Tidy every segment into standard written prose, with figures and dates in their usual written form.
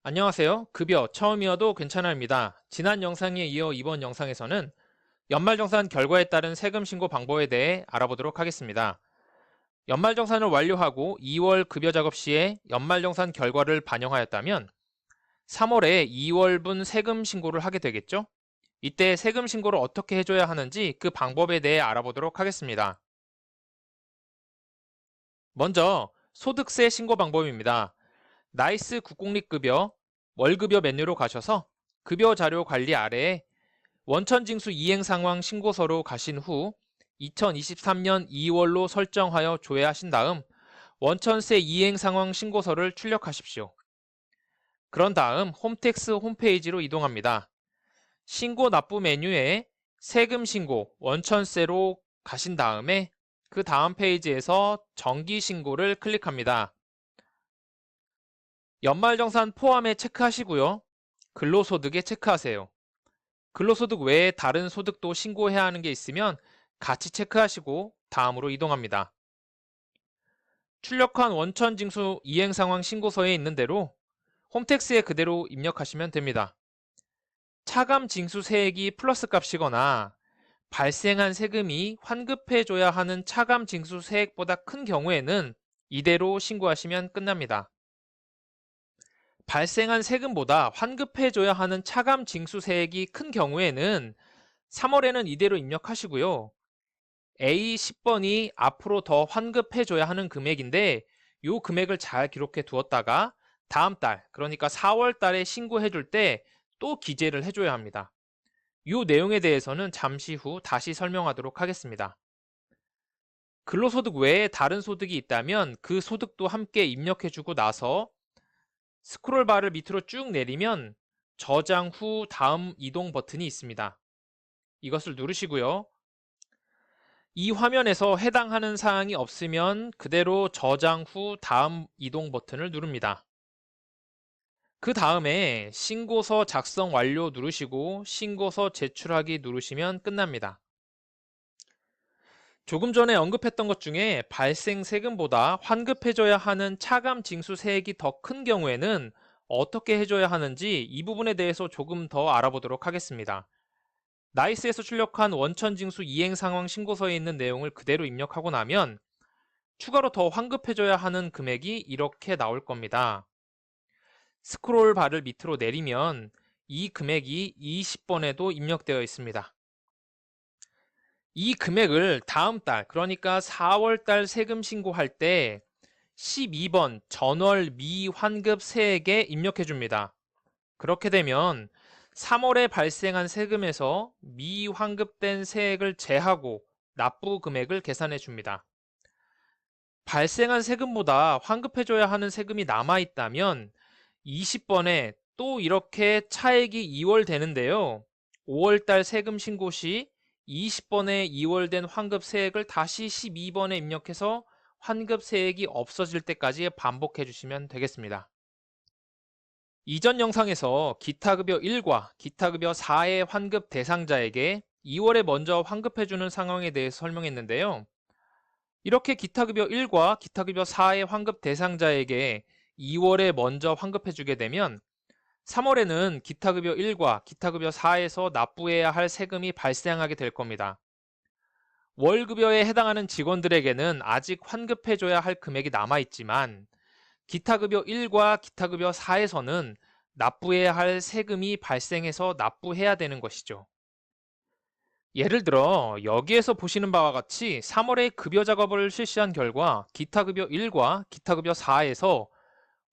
안녕하세요. 급여 처음이어도 괜찮아입니다. 지난 영상에 이어 이번 영상에서는 연말정산 결과에 따른 세금 신고 방법에 대해 알아보도록 하겠습니다. 연말정산을 완료하고 2월 급여 작업 시에 연말정산 결과를 반영하였다면 3월에 2월분 세금 신고를 하게 되겠죠? 이때 세금 신고를 어떻게 해줘야 하는지 그 방법에 대해 알아보도록 하겠습니다. 먼저 소득세 신고 방법입니다. 나이스 국공립급여 월급여 메뉴로 가셔서 급여 자료 관리 아래에 원천징수 이행 상황 신고서로 가신 후 2023년 2월로 설정하여 조회하신 다음 원천세 이행 상황 신고서를 출력하십시오. 그런 다음 홈택스 홈페이지로 이동합니다. 신고 납부 메뉴에 세금 신고 원천세로 가신 다음에 그 다음 페이지에서 정기 신고를 클릭합니다. 연말정산 포함에 체크하시고요. 근로소득에 체크하세요. 근로소득 외에 다른 소득도 신고해야 하는 게 있으면 같이 체크하시고 다음으로 이동합니다. 출력한 원천징수 이행상황 신고서에 있는 대로 홈택스에 그대로 입력하시면 됩니다. 차감 징수 세액이 플러스 값이거나 발생한 세금이 환급해줘야 하는 차감 징수 세액보다 큰 경우에는 이대로 신고하시면 끝납니다. 발생한 세금보다 환급해줘야 하는 차감 징수세액이 큰 경우에는 3월에는 이대로 입력하시고요. A10번이 앞으로 더 환급해줘야 하는 금액인데 이 금액을 잘 기록해 두었다가 다음 달, 그러니까 4월 달에 신고해 줄 때 또 기재를 해줘야 합니다. 이 내용에 대해서는 잠시 후 다시 설명하도록 하겠습니다. 근로소득 외에 다른 소득이 있다면 그 소득도 함께 입력해 주고 나서 스크롤 바를 밑으로 쭉 내리면 저장 후 다음 이동 버튼이 있습니다. 이것을 누르시고요. 이 화면에서 해당하는 사항이 없으면 그대로 저장 후 다음 이동 버튼을 누릅니다. 그 다음에 신고서 작성 완료 누르시고 신고서 제출하기 누르시면 끝납니다. 조금 전에 언급했던 것 중에 발생 세금보다 환급해줘야 하는 차감 징수 세액이 더 큰 경우에는 어떻게 해줘야 하는지 이 부분에 대해서 조금 더 알아보도록 하겠습니다. 나이스에서 출력한 원천징수 이행 상황 신고서에 있는 내용을 그대로 입력하고 나면 추가로 더 환급해줘야 하는 금액이 이렇게 나올 겁니다. 스크롤 바를 밑으로 내리면 이 금액이 20번에도 입력되어 있습니다. 이 금액을 다음 달, 그러니까 4월 달 세금 신고할 때 12번 전월 미환급 세액에 입력해 줍니다. 그렇게 되면 3월에 발생한 세금에서 미환급된 세액을 제하고 납부 금액을 계산해 줍니다. 발생한 세금보다 환급해줘야 하는 세금이 남아있다면 20번에 또 이렇게 차액이 2월 되는데요. 5월달 세금 신고 시 20번에 2월 된 환급 세액을 다시 12번에 입력해서 환급 세액이 없어질 때까지 반복해 주시면 되겠습니다. 이전 영상에서 기타급여 1과 기타급여 4의 환급 대상자에게 2월에 먼저 환급해주는 상황에 대해서 설명했는데요. 이렇게 기타급여 1과 기타급여 4의 환급 대상자에게 2월에 먼저 환급해주게 되면 3월에는 기타급여 1과 기타급여 4에서 납부해야 할 세금이 발생하게 될 겁니다. 월급여에 해당하는 직원들에게는 아직 환급해줘야 할 금액이 남아있지만 기타급여 1과 기타급여 4에서는 납부해야 할 세금이 발생해서 납부해야 되는 것이죠. 예를 들어 여기에서 보시는 바와 같이 3월에 급여 작업을 실시한 결과 기타급여 1과 기타급여 4에서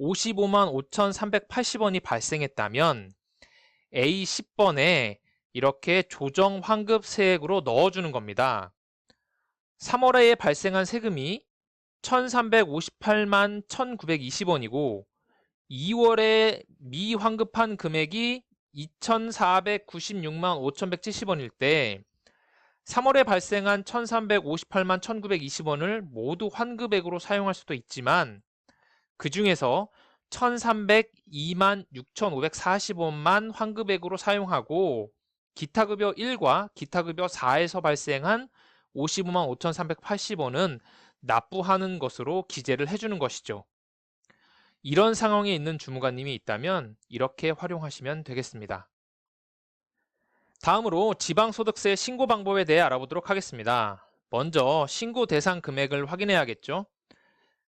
55만 5,380원이 발생했다면 A10번에 이렇게 조정 환급 세액으로 넣어주는 겁니다. 3월에 발생한 세금이 1,358만 1,920원이고 2월에 미환급한 금액이 2,496만 5,170원일 때 3월에 발생한 1,358만 1,920원을 모두 환급액으로 사용할 수도 있지만 그 중에서 1,302만 6,540원만 환급액으로 사용하고 기타급여 1과 기타급여 4에서 발생한 55만 5,380원은 납부하는 것으로 기재를 해주는 것이죠. 이런 상황에 있는 주무관님이 있다면 이렇게 활용하시면 되겠습니다. 다음으로 지방소득세 신고 방법에 대해 알아보도록 하겠습니다. 먼저 신고 대상 금액을 확인해야겠죠.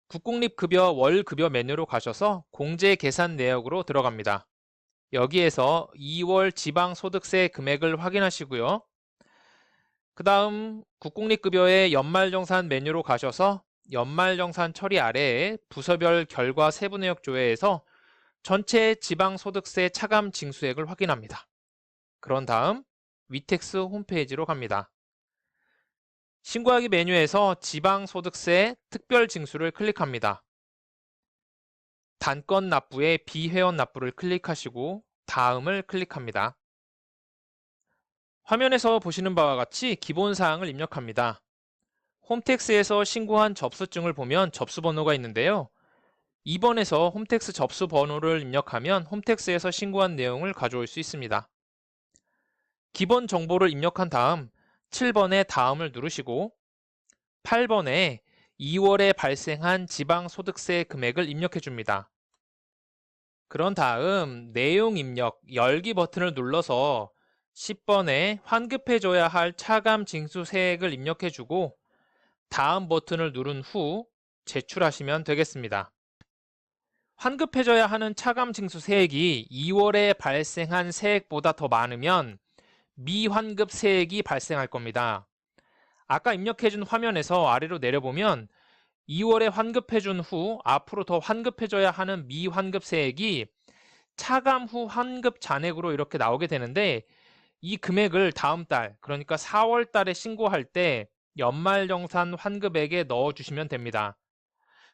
국공립급여 월급여 메뉴로 가셔서 공제 계산 내역으로 들어갑니다. 여기에서 2월 지방소득세 금액을 확인하시고요. 그 다음 국공립급여의 연말정산 메뉴로 가셔서 연말정산 처리 아래에 부서별 결과 세부 내역 조회에서 전체 지방소득세 차감 징수액을 확인합니다. 그런 다음 위텍스 홈페이지로 갑니다. 신고하기 메뉴에서 지방소득세 특별징수를 클릭합니다. 단건 납부의 비회원 납부를 클릭하시고 다음을 클릭합니다. 화면에서 보시는 바와 같이 기본사항을 입력합니다. 홈택스에서 신고한 접수증을 보면 접수번호가 있는데요. 2번에서 홈택스 접수번호를 입력하면 홈택스에서 신고한 내용을 가져올 수 있습니다. 기본 정보를 입력한 다음 7번의 다음을 누르시고 8번에 2월에 발생한 지방소득세 금액을 입력해 줍니다. 그런 다음 내용 입력 열기 버튼을 눌러서 10번에 환급해줘야 할 차감 징수 세액을 입력해 주고 다음 버튼을 누른 후 제출하시면 되겠습니다. 환급해줘야 하는 차감 징수 세액이 2월에 발생한 세액보다 더 많으면 미환급 세액이 발생할 겁니다. 아까 입력해준 화면에서 아래로 내려보면 2월에 환급해준 후 앞으로 더 환급해줘야 하는 미환급 세액이 차감 후 환급 잔액으로 이렇게 나오게 되는데 이 금액을 다음 달, 그러니까 4월 달에 신고할 때 연말정산 환급액에 넣어주시면 됩니다.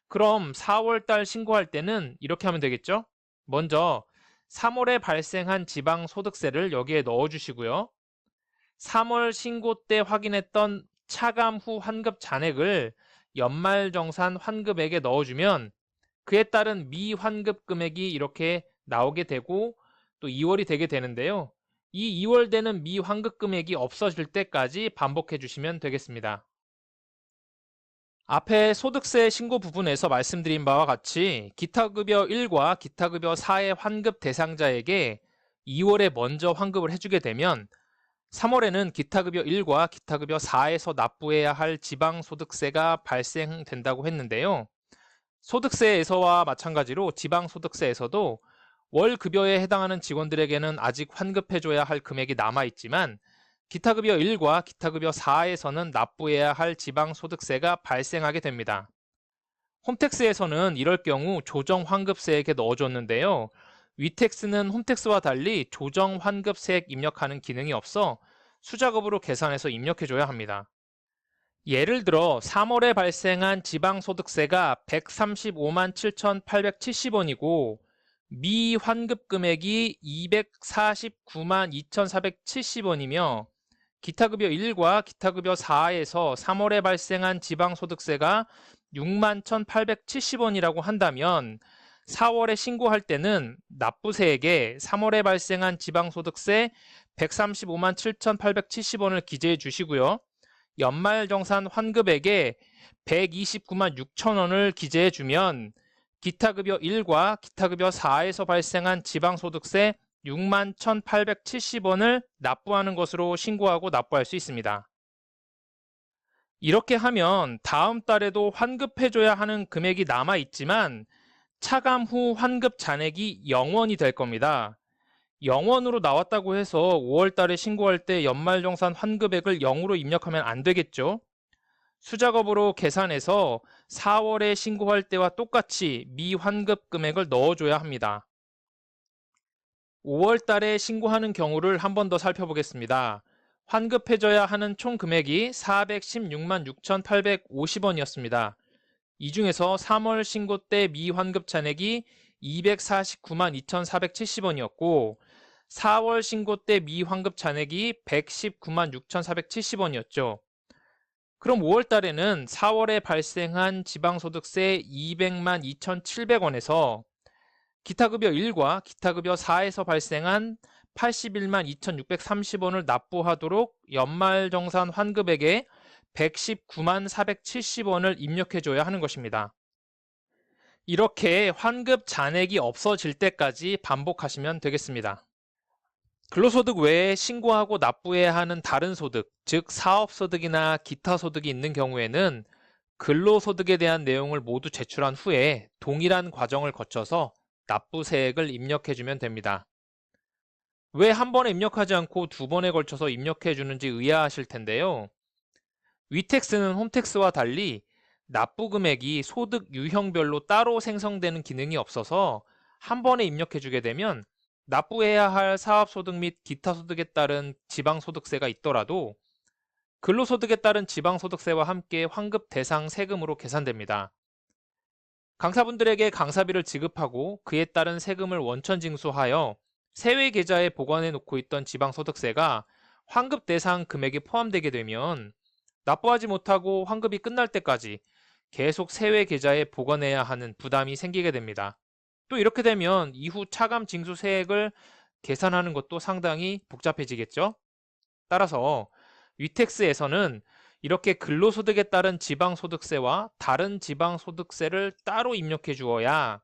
그럼 4월 달 신고할 때는 이렇게 하면 되겠죠? 먼저 3월에 발생한 지방소득세를 여기에 넣어주시고요. 3월 신고 때 확인했던 차감 후 환급 잔액을 연말정산 환급액에 넣어주면 그에 따른 미환급 금액이 이렇게 나오게 되고 또 2월이 되게 되는데요. 이 2월 되는 미환급 금액이 없어질 때까지 반복해 주시면 되겠습니다. 앞에 소득세 신고 부분에서 말씀드린 바와 같이 기타급여 1과 기타급여 4의 환급 대상자에게 2월에 먼저 환급을 해주게 되면 3월에는 기타급여 1과 기타급여 4에서 납부해야 할 지방소득세가 발생된다고 했는데요. 소득세에서와 마찬가지로 지방소득세에서도 월급여에 해당하는 직원들에게는 아직 환급해줘야 할 금액이 남아있지만 기타급여 1과 기타급여 4에서는 납부해야 할 지방소득세가 발생하게 됩니다. 홈택스에서는 이럴 경우 조정환급세액에 넣어줬는데요. 위텍스는 홈택스와 달리 조정환급세액 입력하는 기능이 없어 수작업으로 계산해서 입력해줘야 합니다. 예를 들어 3월에 발생한 지방소득세가 135만 7,870원이고 미환급 금액이 249만 2,470원이며 기타급여 1과 기타급여 4에서 3월에 발생한 지방소득세가 6만 1,870원이라고 한다면 4월에 신고할 때는 납부세액에 3월에 발생한 지방소득세 135만 7,870원을 기재해 주시고요. 연말정산 환급액에 129만 6천원을 기재해 주면 기타급여 1과 기타급여 4에서 발생한 지방소득세 6만 1,870원을 납부하는 것으로 신고하고 납부할 수 있습니다. 이렇게 하면 다음 달에도 환급해줘야 하는 금액이 남아있지만 차감 후 환급 잔액이 0원이 될 겁니다. 0원으로 나왔다고 해서 5월 달에 신고할 때 연말정산 환급액을 0으로 입력하면 안 되겠죠? 수작업으로 계산해서 4월에 신고할 때와 똑같이 미환급 금액을 넣어줘야 합니다. 5월 달에 신고하는 경우를 한 번 더 살펴보겠습니다. 환급해줘야 하는 총 금액이 416만 6,850원이었습니다. 이 중에서 3월 신고 때 미환급 잔액이 249만 2,470원이었고 4월 신고 때 미환급 잔액이 119만 6,470원이었죠. 그럼 5월 달에는 4월에 발생한 지방소득세 200만 2,700원에서 기타급여 1과 기타급여 4에서 발생한 81만 2,630원을 납부하도록 연말정산 환급액에 119만 470원을 입력해줘야 하는 것입니다. 이렇게 환급 잔액이 없어질 때까지 반복하시면 되겠습니다. 근로소득 외에 신고하고 납부해야 하는 다른 소득, 즉 사업소득이나 기타 소득이 있는 경우에는 근로소득에 대한 내용을 모두 제출한 후에 동일한 과정을 거쳐서 납부세액을 입력해주면 됩니다. 왜 한 번에 입력하지 않고 두 번에 걸쳐서 입력해주는지 의아하실 텐데요. 위택스는 홈택스와 달리 납부 금액이 소득 유형별로 따로 생성되는 기능이 없어서 한 번에 입력해주게 되면 납부해야 할 사업소득 및 기타 소득에 따른 지방소득세가 있더라도 근로소득에 따른 지방소득세와 함께 환급 대상 세금으로 계산됩니다. 강사분들에게 강사비를 지급하고 그에 따른 세금을 원천 징수하여 세외 계좌에 보관해 놓고 있던 지방소득세가 환급 대상 금액에 포함되게 되면 납부하지 못하고 환급이 끝날 때까지 계속 세외 계좌에 보관해야 하는 부담이 생기게 됩니다. 또 이렇게 되면 이후 차감 징수 세액을 계산하는 것도 상당히 복잡해지겠죠? 따라서 위택스에서는 이렇게 근로소득에 따른 지방소득세와 다른 지방소득세를 따로 입력해 주어야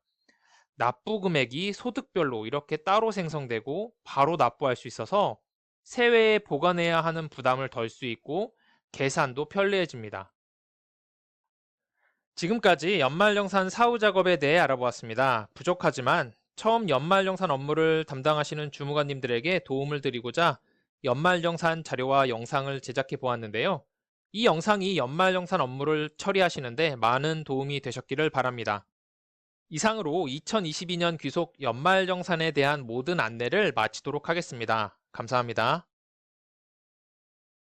납부 금액이 소득별로 이렇게 따로 생성되고 바로 납부할 수 있어서 세외에 보관해야 하는 부담을 덜 수 있고 계산도 편리해집니다. 지금까지 연말정산 사후 작업에 대해 알아보았습니다. 부족하지만 처음 연말정산 업무를 담당하시는 주무관님들에게 도움을 드리고자 연말정산 자료와 영상을 제작해 보았는데요. 이 영상이 연말정산 업무를 처리하시는데 많은 도움이 되셨기를 바랍니다. 이상으로 2022년 귀속 연말정산에 대한 모든 안내를 마치도록 하겠습니다. 감사합니다.